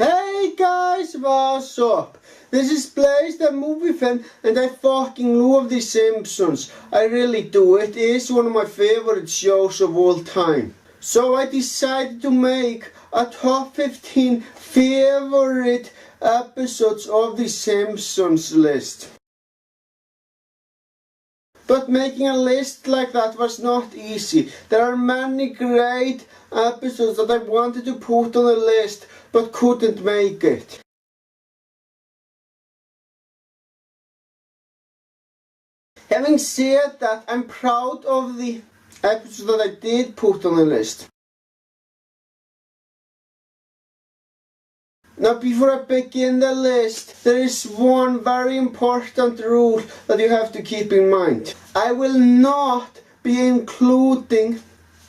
Hey guys, what's up? This is Blaze, the movie fan, and I fucking love The Simpsons. I really do. It is one of my favorite shows of all time. So I decided to make a top 15 favorite episodes of The Simpsons list. But making a list like that was not easy. There are many great episodes that I wanted to put on the list but couldn't make it. Having said that, I'm proud of the episodes that I did put on the list. Now before I begin the list, there is one very important rule that you have to keep in mind. I will not be including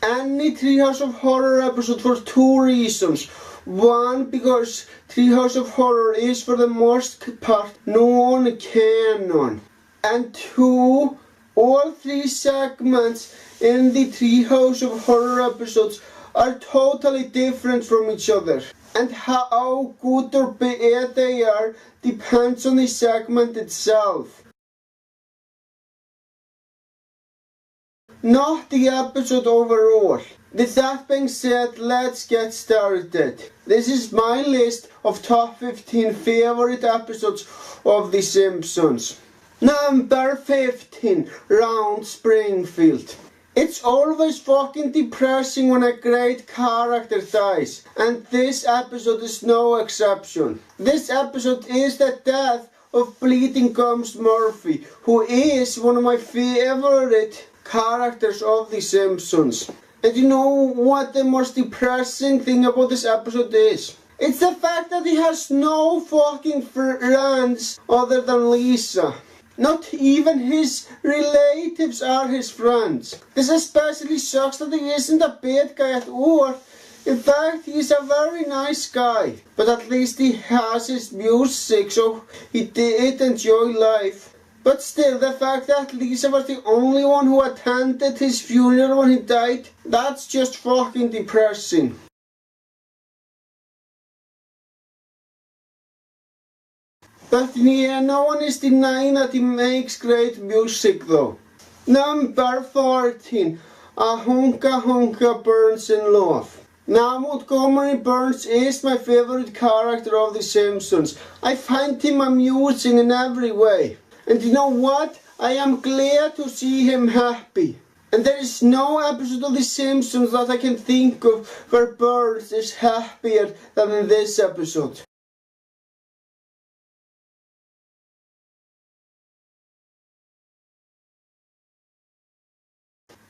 any Treehouse of Horror episode for two reasons. One, because Treehouse of Horror is for the most part non-canon. And two, all three segments in the Treehouse of Horror episodes are totally different from each other. And how good or bad they are depends on the segment itself, not the episode overall. With that being said, let's get started. This is my list of top 15 favorite episodes of The Simpsons. Number 15, Round Springfield. It's always fucking depressing when a great character dies, and this episode is no exception. This episode is the death of Bleeding Gums Murphy, who is one of my favorite characters of The Simpsons. And you know what the most depressing thing about this episode is? It's the fact that he has no fucking friends other than Lisa. Not even his relatives are his friends. This especially sucks that he isn't a bad guy at all. In fact, he's a very nice guy. But at least he has his music, so he did enjoy life. But still, the fact that Lisa was the only one who attended his funeral when he died, that's just fucking depressing. But yeah, no one is denying that he makes great music though. Number 14, A Hunka Hunka Burns in Love. Now Montgomery Burns is my favorite character of The Simpsons. I find him amusing in every way. And you know what? I am glad to see him happy. And there is no episode of The Simpsons that I can think of where Burns is happier than in this episode.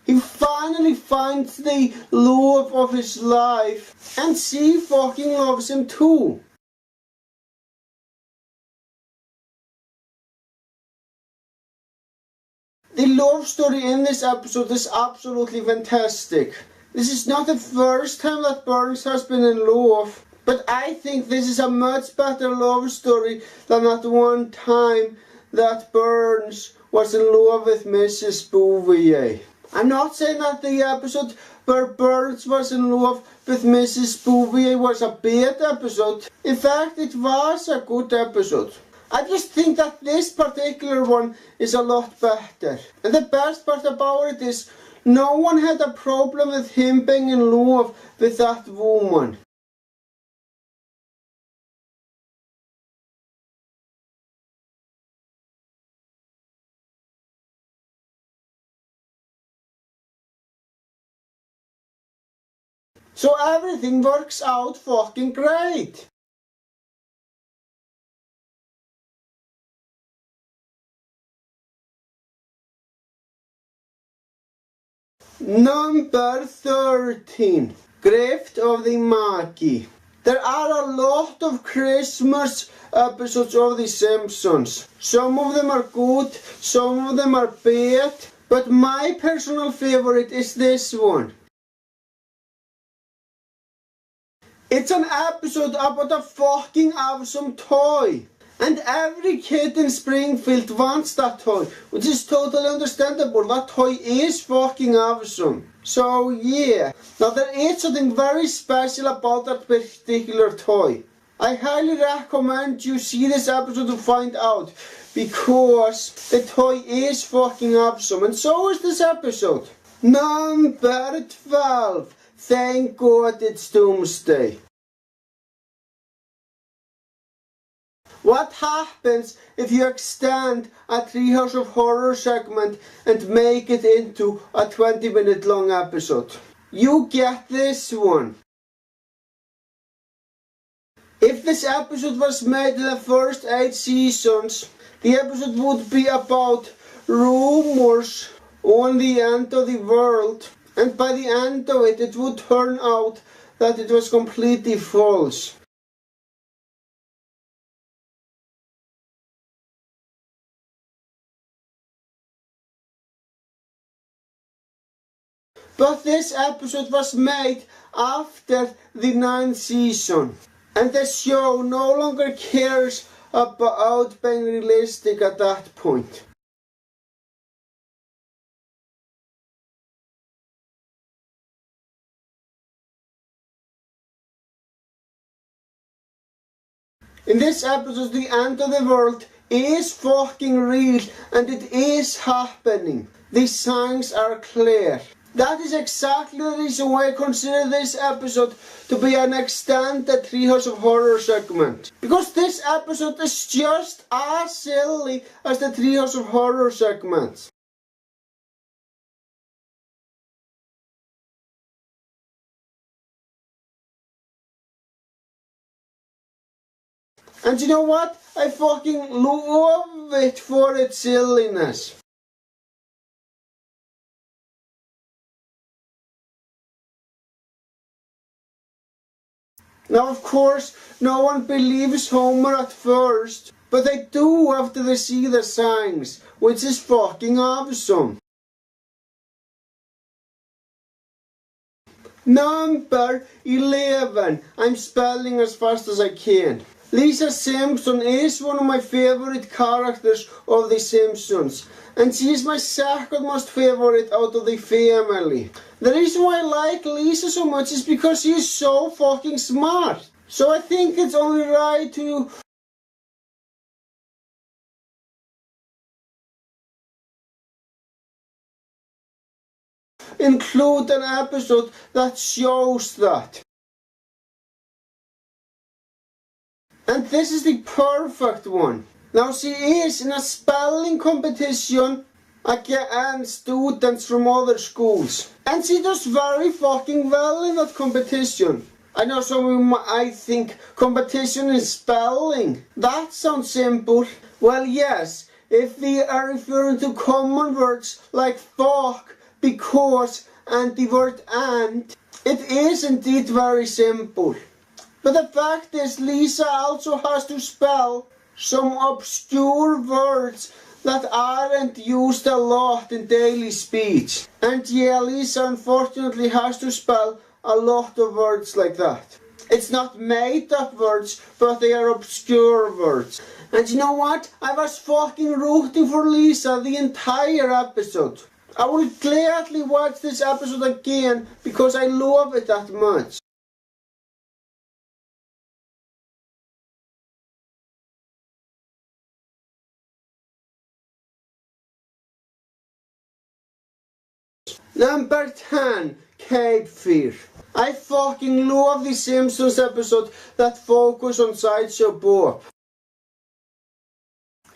He finally finds the love of his life, and she fucking loves him too. The love story in this episode is absolutely fantastic. This is not the first time that Burns has been in love, but I think this is a much better love story than that one time that Burns was in love with Mrs. Bouvier. I'm not saying that the episode where Burns was in love with Mrs. Bouvier was a bad episode. In fact, it was a good episode. I just think that this particular one is a lot better. And the best part about it is no one had a problem with him being in love with that woman. So everything works out fucking great. Number 13, Grift of the Magi. There are a lot of Christmas episodes of The Simpsons. Some of them are good, some of them are bad, but my personal favorite is this one. It's an episode about a fucking awesome toy. And every kid in Springfield wants that toy, which is totally understandable. That toy is fucking awesome. So yeah, now there is something very special about that particular toy. I highly recommend you see this episode to find out, because the toy is fucking awesome, and so is this episode. Number 12. Thank God it's Doomsday. What happens if you extend a Treehouse of Horror segment and make it into a 20-minute long episode? You get this one. If this episode was made in the first 8 seasons, the episode would be about rumors on the end of the world, and by the end of it, it would turn out that it was completely false. But this episode was made after the 9th season, and the show no longer cares about being realistic at that point. In this episode, the end of the world is fucking real, and it is happening. The signs are clear. That is exactly the reason why I consider this episode to be an extended Treehouse of Horror segment. Because this episode is just as silly as the Treehouse of Horror segments. And you know what? I fucking love it for its silliness. Now, of course, no one believes Homer at first, but they do after they see the signs, which is fucking awesome. Number 11. I'm spelling as fast as I can. Lisa Simpson is one of my favorite characters of The Simpsons, and she is my second most favorite out of the family. The reason why I like Lisa so much is because she is so fucking smart. So I think it's only right to include an episode that shows that. And this is the perfect one. Now she is in a spelling competition against students from other schools, and she does very fucking well in that competition. I know some of you might think competition in spelling, that sounds simple. Well, yes, if we are referring to common words like fuck, because, and the word and, it is indeed very simple. But the fact is, Lisa also has to spell some obscure words that aren't used a lot in daily speech. And yeah, Lisa unfortunately has to spell a lot of words like that. It's not made up words, but they are obscure words. And you know what? I was fucking rooting for Lisa the entire episode. I will gladly watch this episode again because I love it that much. Number 10, Cape Fear. I fucking love the Simpsons episode that focus on Sideshow Bob.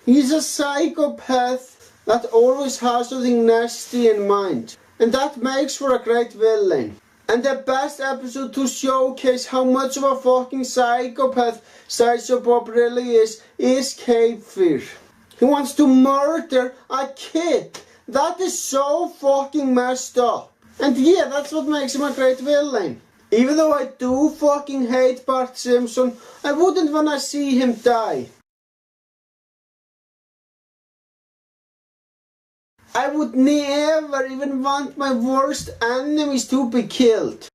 He's a psychopath that always has something nasty in mind, and that makes for a great villain. And the best episode to showcase how much of a fucking psychopath Sideshow Bob really is Cape Fear. He wants to murder a kid. That is so fucking messed up. And yeah, that's what makes him a great villain. Even though I do fucking hate Bart Simpson, I wouldn't wanna see him die. I would never even want my worst enemies to be killed.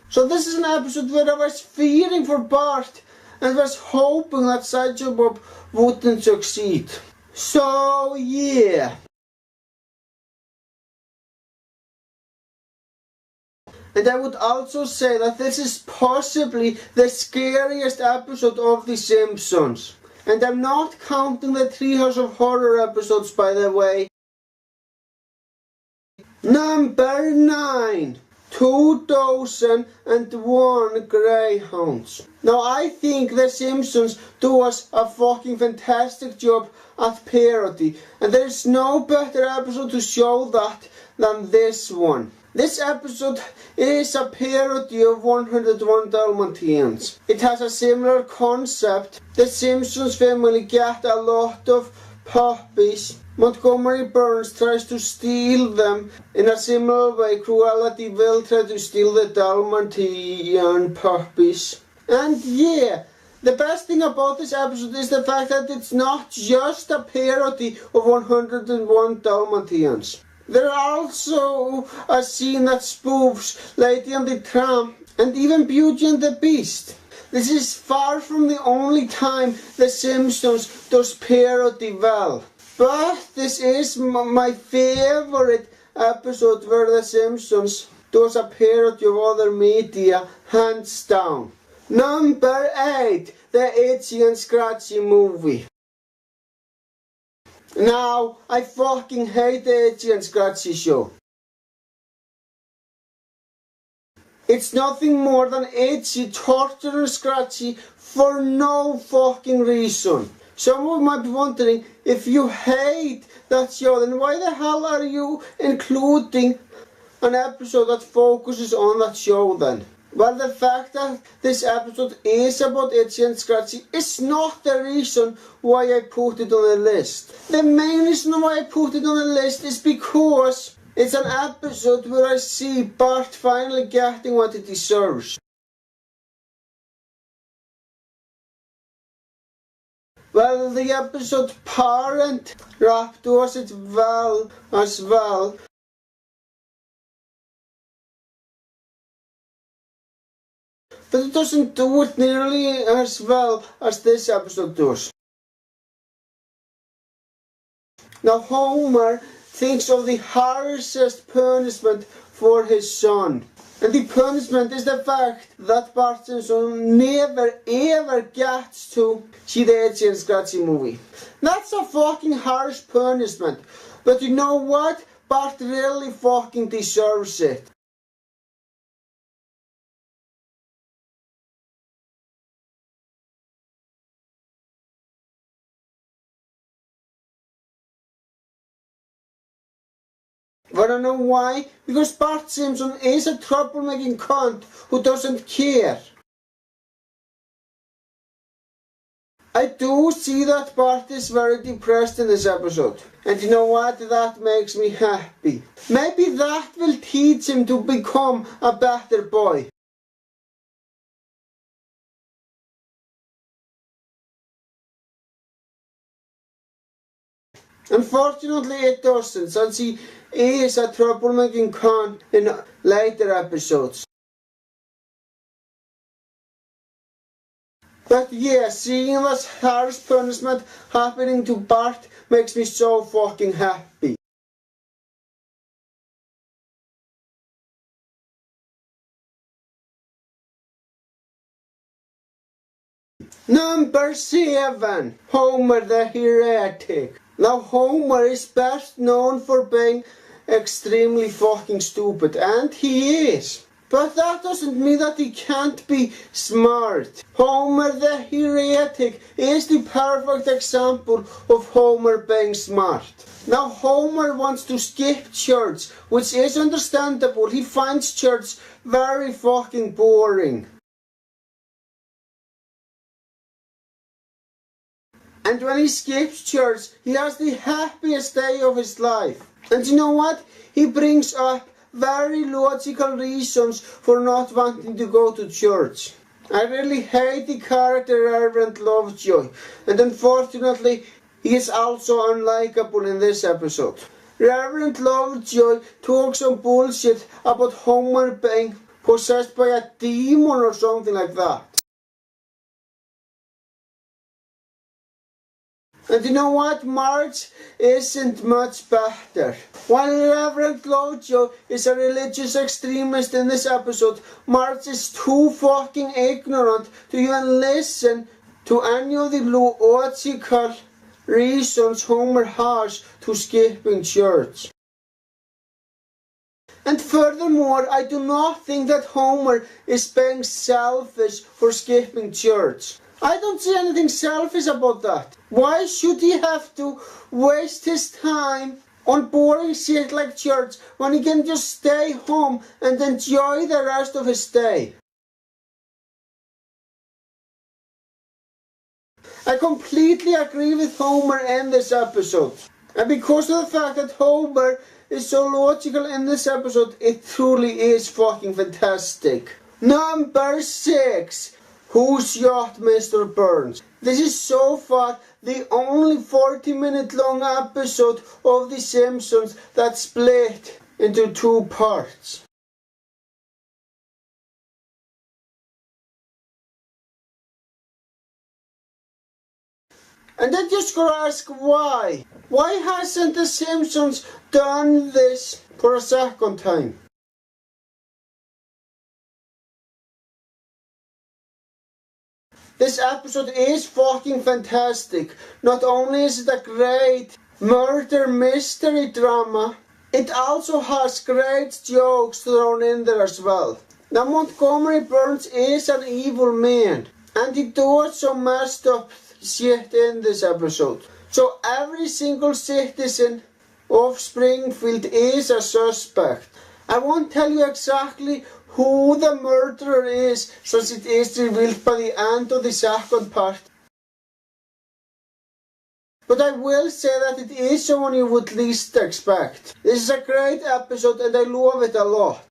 So this is an episode where I was fearing for Bart and was hoping that Sideshow Bob wouldn't succeed. So yeah. And I would also say that this is possibly the scariest episode of The Simpsons. And I'm not counting the Treehouse of Horror episodes, by the way. Number 9. 2001 Greyhounds. Now I think The Simpsons does a fucking fantastic job at parody, and there is no better episode to show that than this one. This episode is a parody of 101 Dalmatians. It has a similar concept. The Simpsons family get a lot of puppies. Montgomery Burns tries to steal them. In a similar way, Cruelty will try to steal the Dalmatian puppies. And yeah, the best thing about this episode is the fact that it's not just a parody of 101 Dalmatians. There are also a scene that spoofs Lady and the Tramp and even Beauty and the Beast. This is far from the only time The Simpsons does parody well. But this is my favorite episode where The Simpsons does a parody of other media, hands down. Number 8, the Itchy and Scratchy movie. Now, I fucking hate the Itchy and Scratchy show. It's nothing more than itchy, torture and scratchy for no fucking reason. Someone might be wondering, if you hate that show, then why the hell are you including an episode that focuses on that show then? Well, the fact that this episode is about Itchy and Scratchy is not the reason why I put it on the list. The main reason why I put it on the list is because it's an episode where I see Bart finally getting what he deserves. Well, the episode Parent Rap does it well as well. But it doesn't do it nearly as well as this episode does. Now Homer thinks of the harshest punishment for his son. And the punishment is the fact that Bart Simpson never ever gets to see the Itchy and Scratchy movie. That's a fucking harsh punishment. But you know what? Bart really fucking deserves it. Wanna know why? Because Bart Simpson is a troublemaking cunt who doesn't care. I do see that Bart is very depressed in this episode. And you know what? That makes me happy. Maybe that will teach him to become a better boy. Unfortunately it doesn't, since he is a troublemaking cunt in later episodes. But yeah, seeing this harsh punishment happening to Bart makes me so fucking happy. Number 7, Homer the Heretic. Now Homer is best known for being extremely fucking stupid, and he is. But that doesn't mean that he can't be smart. Homer the Heretic is the perfect example of Homer being smart. Now Homer wants to skip church, which is understandable. He finds church very fucking boring. And when he skips church, he has the happiest day of his life. And you know what? He brings up very logical reasons for not wanting to go to church. I really hate the character Reverend Lovejoy, and unfortunately he is also unlikable in this episode. Reverend Lovejoy talks some bullshit about Homer being possessed by a demon or something like that. And you know what? Marge isn't much better. While Reverend Lojo is a religious extremist in this episode, Marge is too fucking ignorant to even listen to any of the logical reasons Homer has to skipping church. And furthermore, I do not think that Homer is being selfish for skipping church. I don't see anything selfish about that. Why should he have to waste his time on boring shit like church when he can just stay home and enjoy the rest of his day? I completely agree with Homer in this episode. And because of the fact that Homer is so logical in this episode, it truly is fucking fantastic. Number 6. Who Shot Mr. Burns? This is so far the only 40-minute long episode of The Simpsons that's split into 2 parts. And then just gotta ask why? Why hasn't The Simpsons done this for a second time? This episode is fucking fantastic. Not only is it a great murder mystery drama, it also has great jokes thrown in there as well. Now Montgomery Burns is an evil man, and he does some messed up shit in this episode. So every single citizen of Springfield is a suspect. I won't tell you exactly who the murderer is, since it is revealed by the end of the second part. But I will say that it is someone you would least expect. This is a great episode and I love it a lot.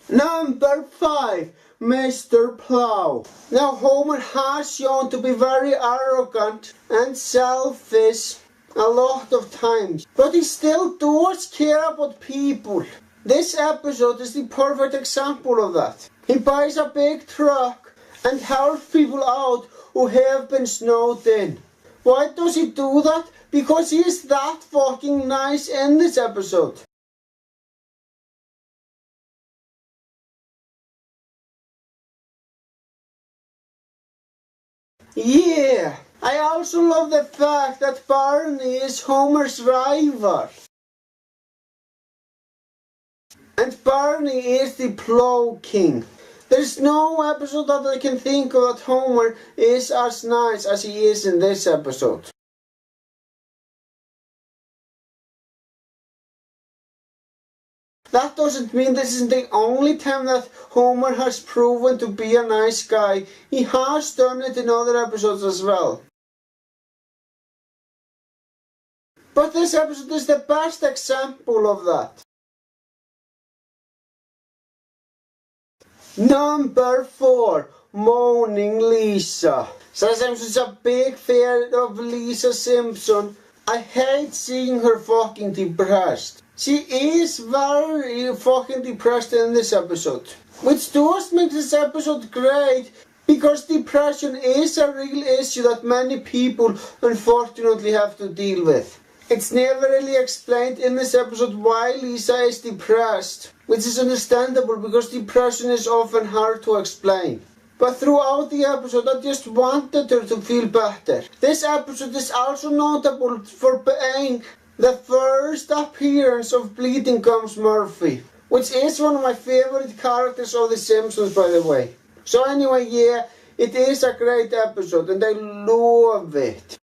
Number 5. Mr. Plow. Now Homer has shown to be very arrogant and selfish a lot of times, but he still does care about people. This episode is the perfect example of that. He buys a big truck and helps people out who have been snowed in. Why does he do that? Because he is that fucking nice in this episode. Yeah, I also love the fact that Barney is Homer's rival. And Barney is the Plow King. There's no episode that I can think of that Homer is as nice as he is in this episode. That doesn't mean this isn't the only time that Homer has proven to be a nice guy. He has done it in other episodes as well. But this episode is the best example of that. Number 4. Moaning Lisa. Since I'm such a big fan of Lisa Simpson, I hate seeing her fucking depressed. She is very fucking depressed in this episode. Which does make this episode great, because depression is a real issue that many people unfortunately have to deal with. It's never really explained in this episode why Lisa is depressed, which is understandable because depression is often hard to explain. But throughout the episode I just wanted her to feel better. This episode is also notable for being the first appearance of Bleeding Gums Murphy, which is one of my favorite characters of The Simpsons, by the way. So anyway, yeah, it is a great episode and I love it.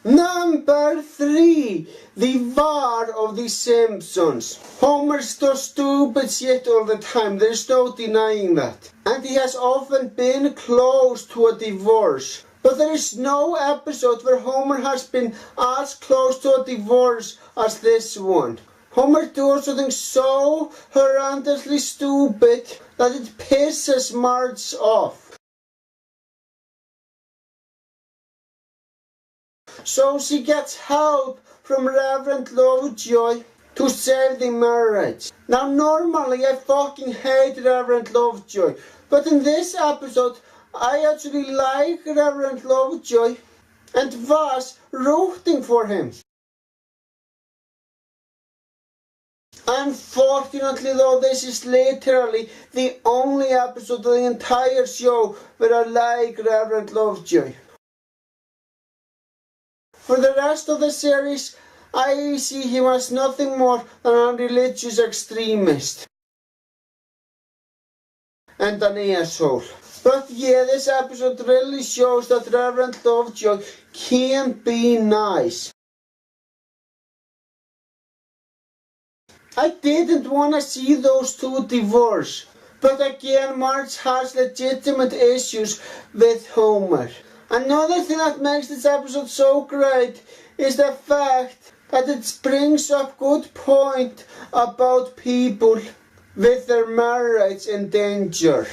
Number 3. The War of the Simpsons. Homer does stupid shit all the time, there's no denying that. And he has often been close to a divorce. But there is no episode where Homer has been as close to a divorce as this one. Homer does something so horrendously stupid that it pisses Marge off. So she gets help from Reverend Lovejoy to save the marriage. Now normally I fucking hate Reverend Lovejoy, but in this episode I actually like Reverend Lovejoy and was rooting for him. Unfortunately though, this is literally the only episode of the entire show where I like Reverend Lovejoy. For the rest of the series, I see him as nothing more than a religious extremist and an asshole. But yeah, this episode really shows that Reverend Lovejoy can be nice. I didn't want to see those two divorce, but again Marge has legitimate issues with Homer. Another thing that makes this episode so great is the fact that it brings up good point about people with their marriage in danger.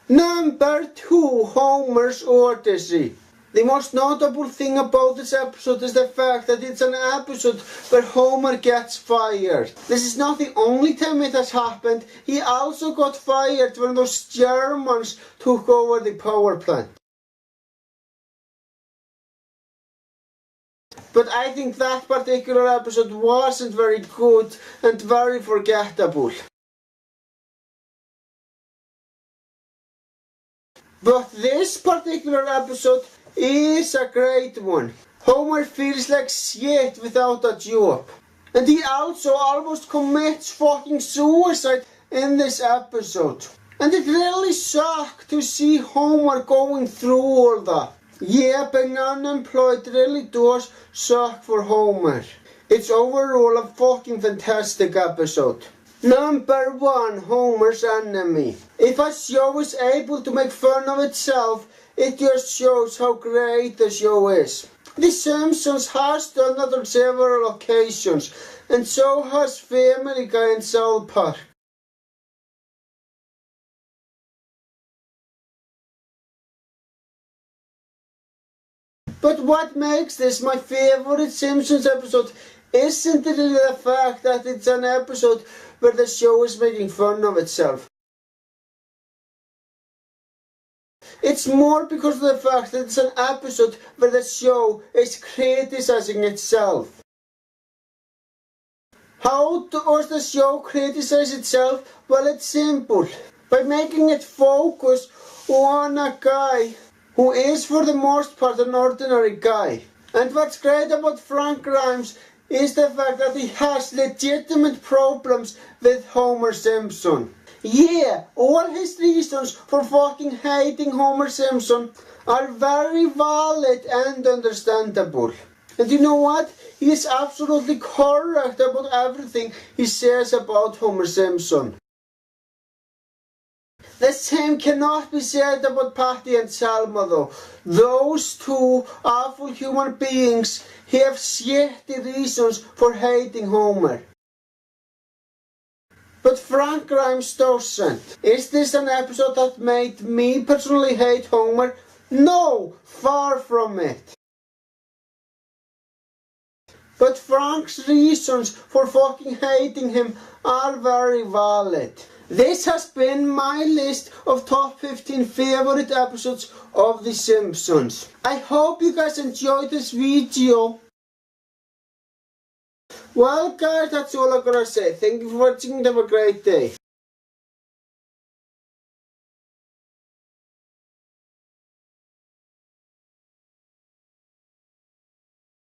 Number 2, Homer's Odyssey. The most notable thing about this episode is the fact that it's an episode where Homer gets fired. This is not the only time it has happened. He also got fired when those Germans took over the power plant. But I think that particular episode wasn't very good and very forgettable. But this particular episode is a great one. Homer feels like shit without a job. And he also almost commits fucking suicide in this episode. And it really sucked to see Homer going through all that. Yeah, being unemployed really does suck for Homer. It's overall a fucking fantastic episode. Number 1, Homer's enemy. If a show is able to make fun of itself, it just shows how great the show is. The Simpsons has done that on several occasions, and so has Family Guy and South Park. But what makes this my favourite Simpsons episode isn't really the fact that it's an episode where the show is making fun of itself. It's more because of the fact that it's an episode where the show is criticizing itself. How does the show criticize itself? Well, it's simple. By making it focus on a guy who is for the most part an ordinary guy. And what's great about Frank Grimes is the fact that he has legitimate problems with Homer Simpson. Yeah, all his reasons for fucking hating Homer Simpson are very valid and understandable. And you know what? He is absolutely correct about everything he says about Homer Simpson. The same cannot be said about Patty and Selma though. Those two awful human beings have shitty reasons for hating Homer. But Frank Grimes doesn't. Is this an episode that made me personally hate Homer? No, far from it. But Frank's reasons for fucking hating him are very valid. This has been my list of top 15 favorite episodes of The Simpsons. I hope you guys enjoyed this video. Well guys, that's all I'm gonna say. Thank you for watching and have a great day.